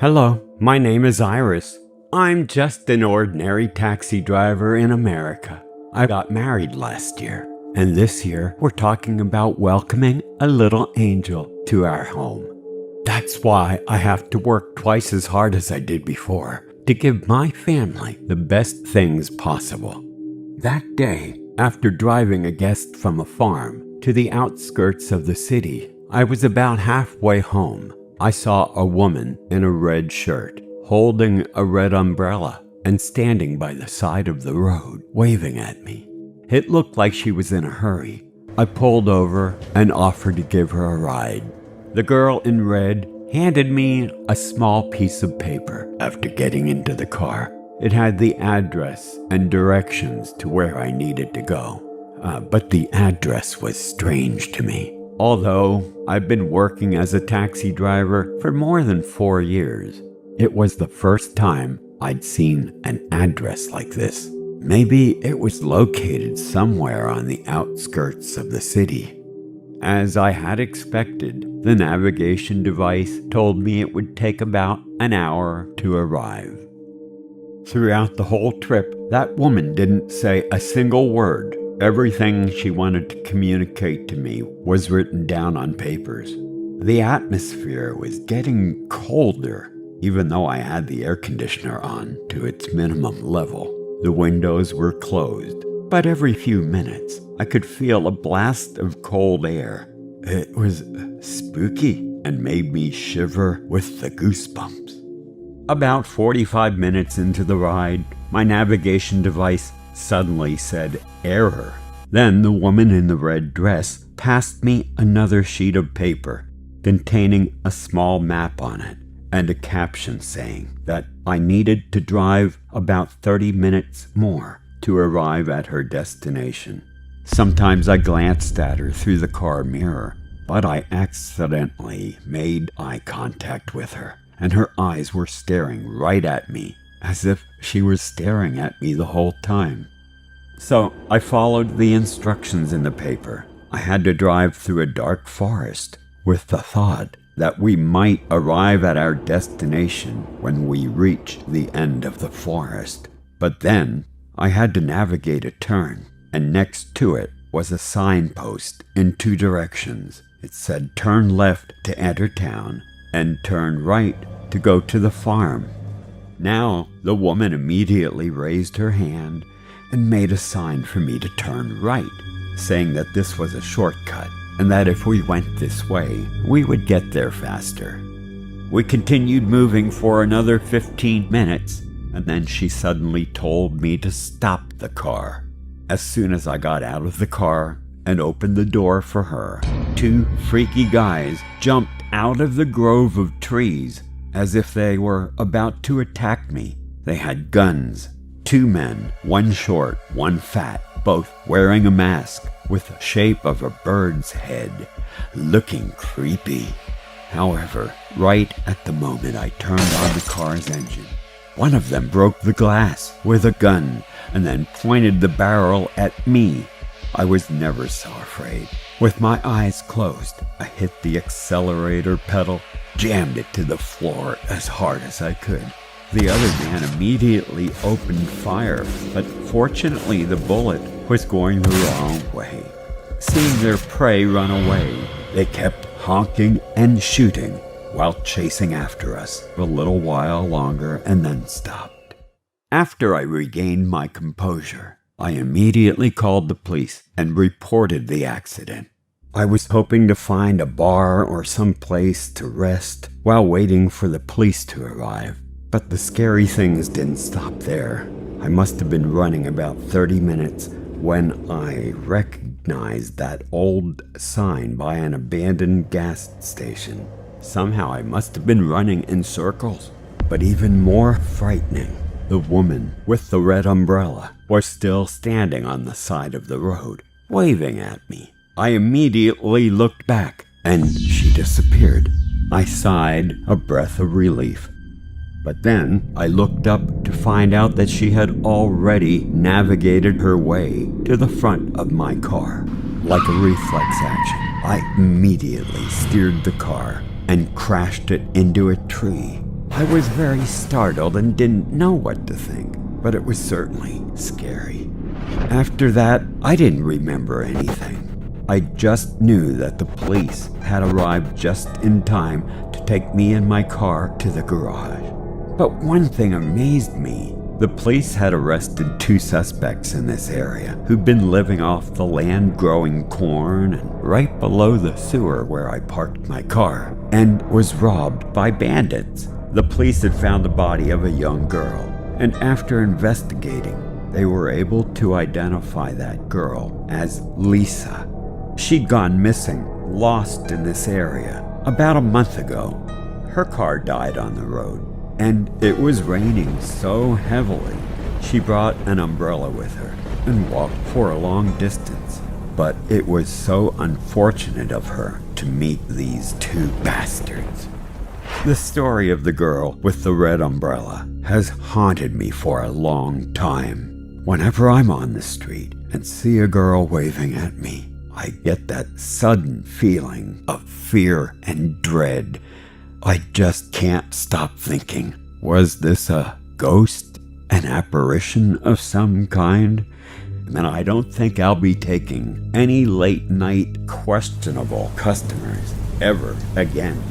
Hello, my name is Iris. I'm just an ordinary taxi driver in America. I got married last year, and this year we're talking about welcoming a little angel to our home. That's why I have to work twice as hard as I did before to give my family the best things possible. That day, after driving a guest from a farm to the outskirts of the city, I was about halfway home. I saw a woman in a red shirt, holding a red umbrella and standing by the side of the road, waving at me. It looked like she was in a hurry. I pulled over and offered to give her a ride. The girl in red handed me a small piece of paper after getting into the car. It had the address and directions to where I needed to go. But the address was strange to me. Although I've been working as a taxi driver for more than 4 years, it was the first time I'd seen an address like this. Maybe it was located somewhere on the outskirts of the city. As I had expected, the navigation device told me it would take about an hour to arrive. Throughout the whole trip, that woman didn't say a single word. Everything she wanted to communicate to me was written down on papers. The atmosphere was getting colder, even though I had the air conditioner on to its minimum level. The windows were closed, but every few minutes I could feel a blast of cold air. It was spooky and made me shiver with the goosebumps. About 45 minutes into the ride, my navigation device suddenly said error. Then the woman in the red dress passed me another sheet of paper containing a small map on it and a caption saying that I needed to drive about 30 minutes more to arrive at her destination. Sometimes I glanced at her through the car mirror, but I accidentally made eye contact with her, and her eyes were staring right at me, as if she was staring at me the whole time. So I followed the instructions in the paper. I had to drive through a dark forest with the thought that we might arrive at our destination when we reach the end of the forest. But then I had to navigate a turn, and next to it was a signpost in 2 directions. It said turn left to enter town and turn right to go to the farm. Now the woman immediately raised her hand and made a sign for me to turn right, saying that this was a shortcut and that if we went this way, we would get there faster. We continued moving for another 15 minutes, and then she suddenly told me to stop the car. As soon as I got out of the car and opened the door for her, 2 freaky guys jumped out of the grove of trees as if they were about to attack me. They had guns. 2 men, one short, one fat, both wearing a mask with the shape of a bird's head, looking creepy. However, right at the moment I turned on the car's engine, one of them broke the glass with a gun and then pointed the barrel at me. I was never so afraid. With my eyes closed, I hit the accelerator pedal, jammed it to the floor as hard as I could. The other man immediately opened fire, but fortunately the bullet was going the wrong way. Seeing their prey run away, they kept honking and shooting while chasing after us for a little while longer and then stopped. After I regained my composure, I immediately called the police and reported the accident. I was hoping to find a bar or some place to rest while waiting for the police to arrive. But the scary things didn't stop there. I must have been running about 30 minutes when I recognized that old sign by an abandoned gas station. Somehow I must have been running in circles. But even more frightening, the woman with the red umbrella was still standing on the side of the road, waving at me. I immediately looked back, and she disappeared. I sighed a breath of relief. But then I looked up to find out that she had already navigated her way to the front of my car. Like a reflex action, I immediately steered the car and crashed it into a tree. I was very startled and didn't know what to think, but it was certainly scary. After that, I didn't remember anything. I just knew that the police had arrived just in time to take me and my car to the garage. But one thing amazed me. The police had arrested 2 suspects in this area who'd been living off the land growing corn and right below the sewer where I parked my car, and was robbed by bandits. The police had found the body of a young girl, and after investigating, they were able to identify that girl as Lisa. She'd gone missing, lost in this area, about a month ago. Her car died on the road, and it was raining so heavily, she brought an umbrella with her and walked for a long distance. But it was so unfortunate of her to meet these 2 bastards. The story of the girl with the red umbrella has haunted me for a long time. Whenever I'm on the street and see a girl waving at me, I get that sudden feeling of fear and dread. I just can't stop thinking, was this a ghost, an apparition of some kind? And I don't think I'll be taking any late night questionable customers ever again.